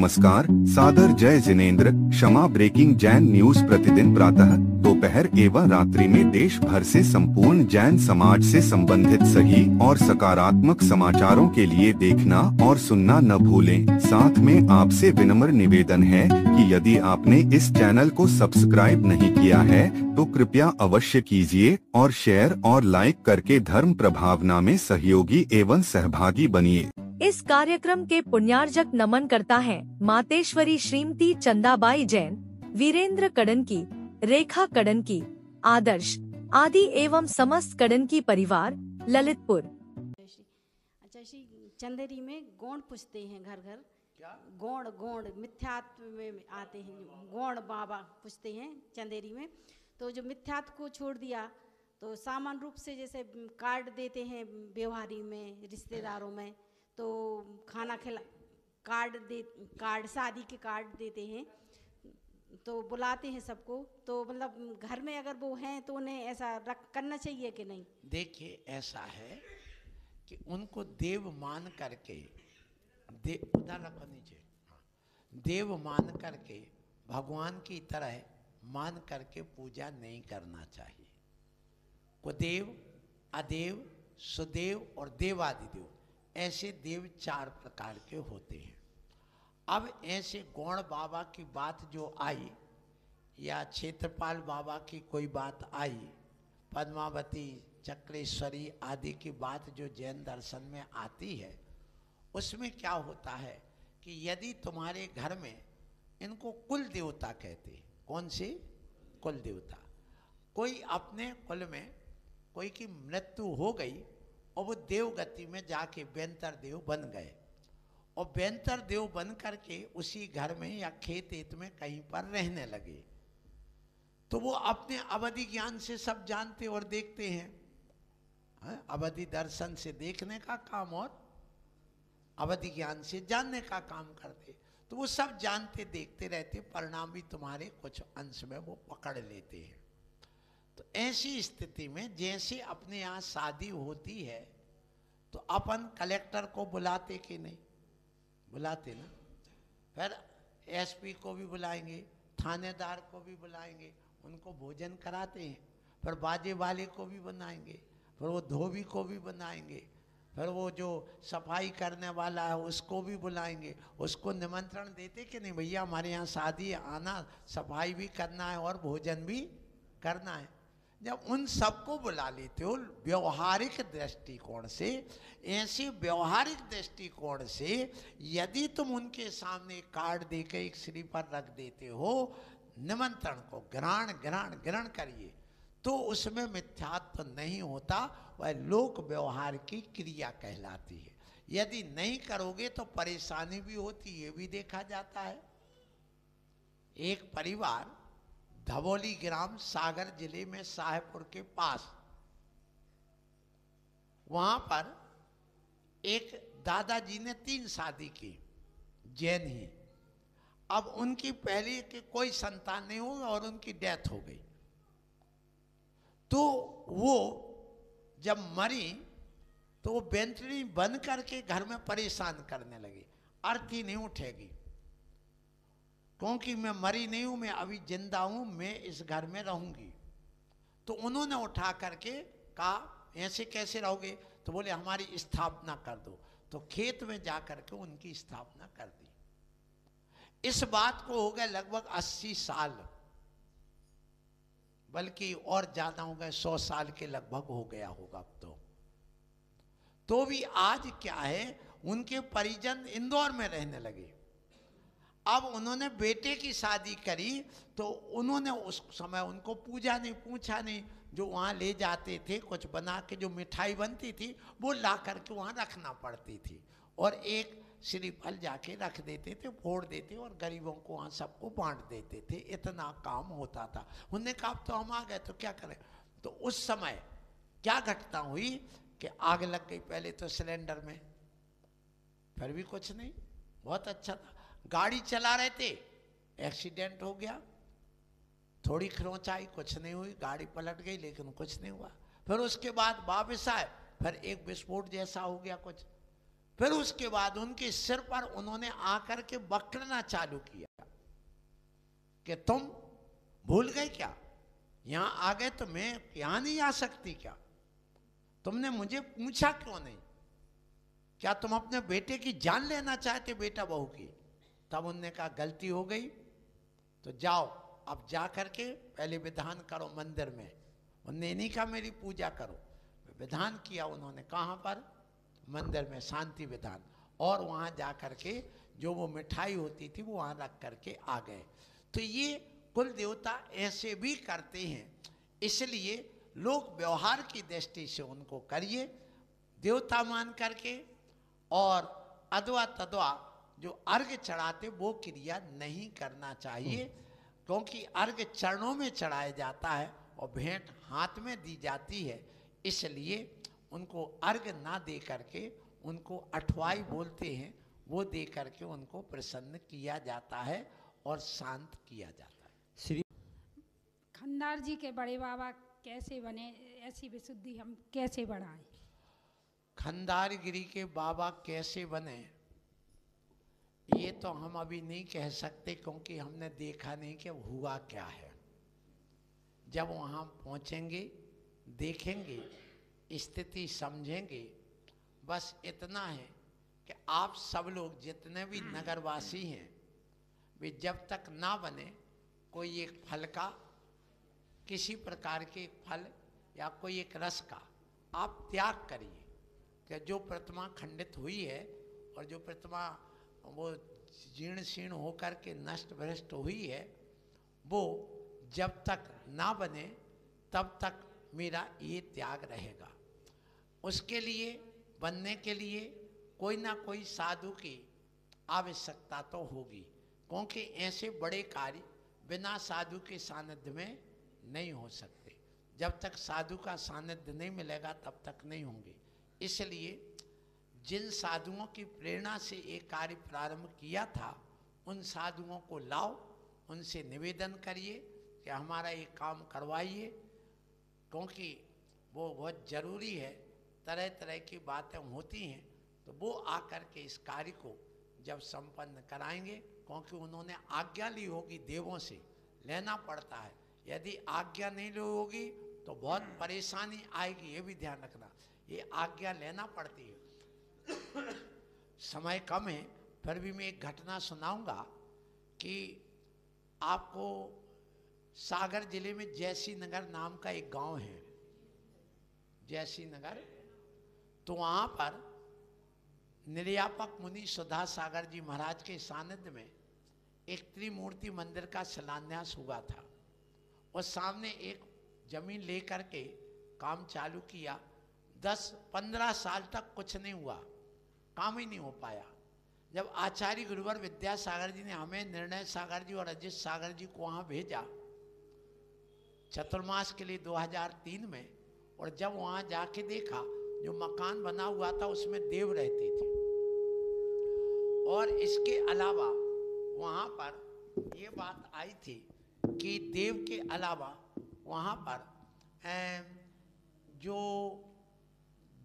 नमस्कार, सादर जय जिनेंद्र। क्षमा ब्रेकिंग जैन न्यूज प्रतिदिन प्रातः, दोपहर एवं रात्रि में देश भर से संपूर्ण जैन समाज से संबंधित सही और सकारात्मक समाचारों के लिए देखना और सुनना न भूलें। साथ में आपसे विनम्र निवेदन है कि यदि आपने इस चैनल को सब्सक्राइब नहीं किया है तो कृपया अवश्य कीजिए और शेयर और लाइक करके धर्म प्रभावना में सहयोगी एवं सहभागी बनिए। इस कार्यक्रम के पुण्यार्जक नमन करता है मातेश्वरी श्रीमती चंदाबाई जैन, वीरेंद्र कडनकी, रेखा कडनकी, आदर्श आदि एवं समस्त कडनकी परिवार, ललितपुर। अच्छा, चंदेरी में गौड़ पूछते हैं घर घर। क्या गौड़? गौड़ मिथ्यात्व में आते हैं, गौड़ बाबा पूछते हैं चंदेरी में। तो जो मिथ्यात्व को छोड़ दिया तो सामान्य रूप से जैसे कार्ड देते हैं व्यवहारी में, रिश्तेदारों में, तो खाना खिला कार्ड शादी के कार्ड देते हैं, तो बुलाते हैं सबको। तो मतलब घर में अगर वो हैं तो उन्हें ऐसा करना चाहिए कि नहीं? देखिए, ऐसा है कि उनको देव मान करके उधर रखो नीचे, देव मान करके भगवान की तरह मान करके पूजा नहीं करना चाहिए। कुदेव, अदेव, सुदेव और देवादिदेव, ऐसे देव 4 प्रकार के होते हैं। अब ऐसे गौड़ बाबा की बात जो आई या क्षेत्रपाल बाबा की कोई बात आई, पद्मावती, चक्रेश्वरी आदि की बात जो जैन दर्शन में आती है, उसमें क्या होता है कि यदि तुम्हारे घर में, इनको कुल देवता कहते हैं। कौन से? कुल देवता। कोई अपने कुल में कोई की मृत्यु हो गई और वो देवगति में जाके बेंतर देव बन गए, और बेंतर देव बन करके उसी घर में या खेत एत में कहीं पर रहने लगे, तो वो अपने अवधि ज्ञान से सब जानते और देखते हैं। अवधि दर्शन से देखने का काम और अवधि ज्ञान से जानने का काम करते, तो वो सब जानते देखते रहते, परिणाम भी तुम्हारे कुछ अंश में वो पकड़ लेते हैं। तो ऐसी स्थिति में जैसे अपने यहाँ शादी होती है तो अपन कलेक्टर को बुलाते कि नहीं? बुलाते ना। फिर एसपी को भी बुलाएंगे, थानेदार को भी बुलाएंगे, उनको भोजन कराते हैं। फिर बाजे वाले को भी बनाएंगे, फिर वो धोबी को भी बनाएंगे, फिर वो जो सफाई करने वाला है उसको भी बुलाएंगे, उसको निमंत्रण देते कि नहीं भैया हमारे यहाँ शादी है, आना, सफाई भी करना है और भोजन भी करना है। जब उन सबको बुला लेते हो व्यवहारिक दृष्टिकोण से, ऐसे व्यवहारिक दृष्टिकोण से यदि तुम उनके सामने कार्ड देकर एक श्री पर रख देते हो, निमंत्रण को ग्रहण करिए, तो उसमें मिथ्यात्व नहीं होता, वह लोक व्यवहार की क्रिया कहलाती है। यदि नहीं करोगे तो परेशानी भी होती, ये भी देखा जाता है। एक परिवार धवोली ग्राम सागर जिले में साहेबपुर के पास, वहां पर एक दादाजी ने 3 शादी की, जैन ही। अब उनकी पहली की कोई संतान नहीं हुई और उनकी डेथ हो गई। तो वो जब मरी तो वो बेंचनी बंद करके घर में परेशान करने लगी, अर्थी नहीं उठेगी क्योंकि मैं मरी नहीं हूं, मैं अभी जिंदा हूं, मैं इस घर में रहूंगी। तो उन्होंने उठा करके कहा ऐसे कैसे रहोगे? तो बोले हमारी स्थापना कर दो। तो खेत में जा करके उनकी स्थापना कर दी। इस बात को हो गए लगभग 80 साल, बल्कि और ज्यादा हो गए, 100 साल के लगभग हो गया होगा अब तो भी आज क्या है, उनके परिजन इंदौर में रहने लगे। अब उन्होंने बेटे की शादी करी तो उन्होंने उस समय उनको पूछा नहीं। जो वहाँ ले जाते थे कुछ बना के, जो मिठाई बनती थी वो ला करके वहाँ रखना पड़ती थी, और एक श्रीफल जाके रख देते थे, फोड़ देते और गरीबों को वहाँ सबको बांट देते थे। इतना काम होता था। उन्होंने कहा अब तो हम आ गए तो क्या करें। तो उस समय क्या घटना हुई कि आग लग गई पहले तो सिलेंडर में, फिर भी कुछ नहीं, बहुत अच्छा था। गाड़ी चला रहे थे, एक्सीडेंट हो गया, थोड़ी खरोंच आई, कुछ नहीं हुई, गाड़ी पलट गई लेकिन कुछ नहीं हुआ। फिर उसके बाद वापस आए, फिर एक विस्फोट जैसा हो गया कुछ, फिर उसके बाद उनके सिर पर उन्होंने आकर के बकरना चालू किया कि तुम भूल गए क्या, यहां आ गए तो मैं यहां नहीं आ सकती क्या, तुमने मुझे पूछा क्यों नहीं, क्या तुम अपने बेटे की जान लेना चाहते बेटा बहू की। तब उनने कहा गलती हो गई, तो जाओ अब जा करके पहले विधान करो मंदिर में। उनने नहीं कहा मेरी पूजा करो, विधान किया उन्होंने। कहाँ पर? मंदिर में, शांति विधान। और वहाँ जा करके जो वो मिठाई होती थी वो वहाँ रख करके आ गए। तो ये कुल देवता ऐसे भी करते हैं, इसलिए लोग व्यवहार की दृष्टि से उनको करिए देवता मान करके। और अदवा तदवा जो अर्घ चढ़ाते वो क्रिया नहीं करना चाहिए, क्योंकि अर्घ चरणों में चढ़ाया जाता है और भेंट हाथ में दी जाती है, इसलिए उनको अर्घ ना दे करके उनको अठवाई बोलते हैं, वो दे करके उनको प्रसन्न किया जाता है और शांत किया जाता है। श्री खंडार जी के बड़े बाबा कैसे बने, ऐसी विशुद्धि हम कैसे बढ़ाएं? खंडारगिरी के बाबा कैसे बने ये तो हम अभी नहीं कह सकते, क्योंकि हमने देखा नहीं कि हुआ क्या है। जब वहाँ पहुँचेंगे, देखेंगे, स्थिति समझेंगे। बस इतना है कि आप सब लोग जितने भी नगरवासी हैं, वे जब तक ना बने कोई एक फल का, किसी प्रकार के फल या कोई एक रस का आप त्याग करिए। कि जो प्रतिमा खंडित हुई है और जो प्रतिमा वो जीर्ण शीर्ण होकर के नष्ट भ्रष्ट हुई है, वो जब तक ना बने तब तक मेरा ये त्याग रहेगा। उसके लिए, बनने के लिए कोई ना कोई साधु की आवश्यकता तो होगी, क्योंकि ऐसे बड़े कार्य बिना साधु के सानिध्य में नहीं हो सकते। जब तक साधु का सानिध्य नहीं मिलेगा तब तक नहीं होंगे। इसलिए जिन साधुओं की प्रेरणा से एक कार्य प्रारंभ किया था, उन साधुओं को लाओ, उनसे निवेदन करिए कि हमारा ये काम करवाइए, क्योंकि वो बहुत ज़रूरी है। तरह तरह की बातें होती हैं, तो वो आकर के इस कार्य को जब संपन्न कराएंगे, क्योंकि उन्होंने आज्ञा ली होगी, देवों से लेना पड़ता है। यदि आज्ञा नहीं ली होगी तो बहुत परेशानी आएगी, ये भी ध्यान रखना। ये आज्ञा लेना पड़ती है। समय कम है, फिर भी मैं एक घटना सुनाऊंगा कि आपको सागर जिले में जैसी नगर नाम का एक गांव है, जैसी नगर। तो वहाँ पर निर्यापक मुनि सुधा सागर जी महाराज के सानिध्य में एक त्रिमूर्ति मंदिर का शिलान्यास हुआ था। और सामने एक जमीन लेकर के काम चालू किया। 10-15 साल तक कुछ नहीं हुआ, काम ही नहीं हो पाया। जब आचार्य गुरुवर विद्यासागर जी ने हमें निर्णय सागर जी और अजित सागर जी को वहाँ भेजा चतुर्मास के लिए 2003 में, और जब वहाँ जाके देखा जो मकान बना हुआ था उसमें देव रहते थे। और इसके अलावा वहाँ पर ये बात आई थी कि देव के अलावा वहाँ पर जो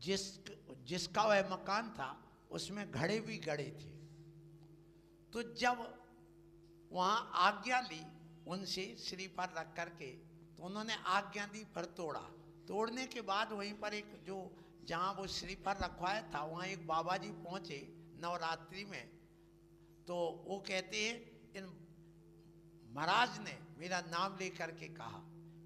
जिसका वह मकान था उसमें घड़े भी गड़े थे। तो जब वहाँ आज्ञा ली उनसे श्री पर रख करके, तो उन्होंने आज्ञा दी, पर तोड़ा। तोड़ने के बाद वहीं पर एक जो जहाँ वो श्री पर रखवाया था, वहाँ एक बाबा जी पहुँचे नवरात्रि में। तो वो कहते हैं इन महाराज ने मेरा नाम लेकर के कहा,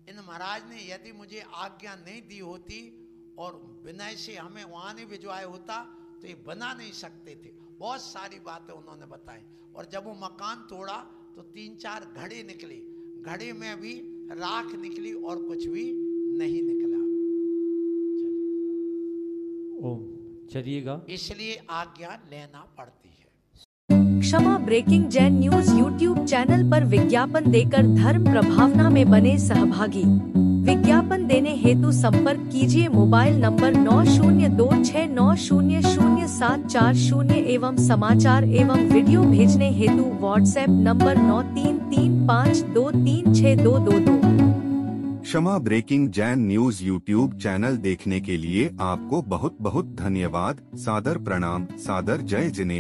इन महाराज ने यदि मुझे आज्ञा नहीं दी होती और विनय से हमें वहाँ नहीं भिजवाया होता तो ये बना नहीं सकते थे। बहुत सारी बातें उन्होंने बताई। और जब वो मकान तोड़ा तो 3-4 घड़े निकले, घड़े में भी राख निकली और कुछ भी नहीं निकला। ओम चलिएगा, इसलिए आज्ञा लेना पड़ती है। Kshama breaking Jain news YouTube channel पर विज्ञापन देकर धर्म प्रभावना में बने सहभागी। विज्ञापन देने हेतु संपर्क कीजिए मोबाइल नंबर 9026900740 एवं समाचार एवं वीडियो भेजने हेतु WhatsApp number 9335236222। Kshama breaking Jain news YouTube channel देखने के लिए आपको बहुत बहुत धन्यवाद। सादर प्रणाम, सादर जय जिनेंद्र।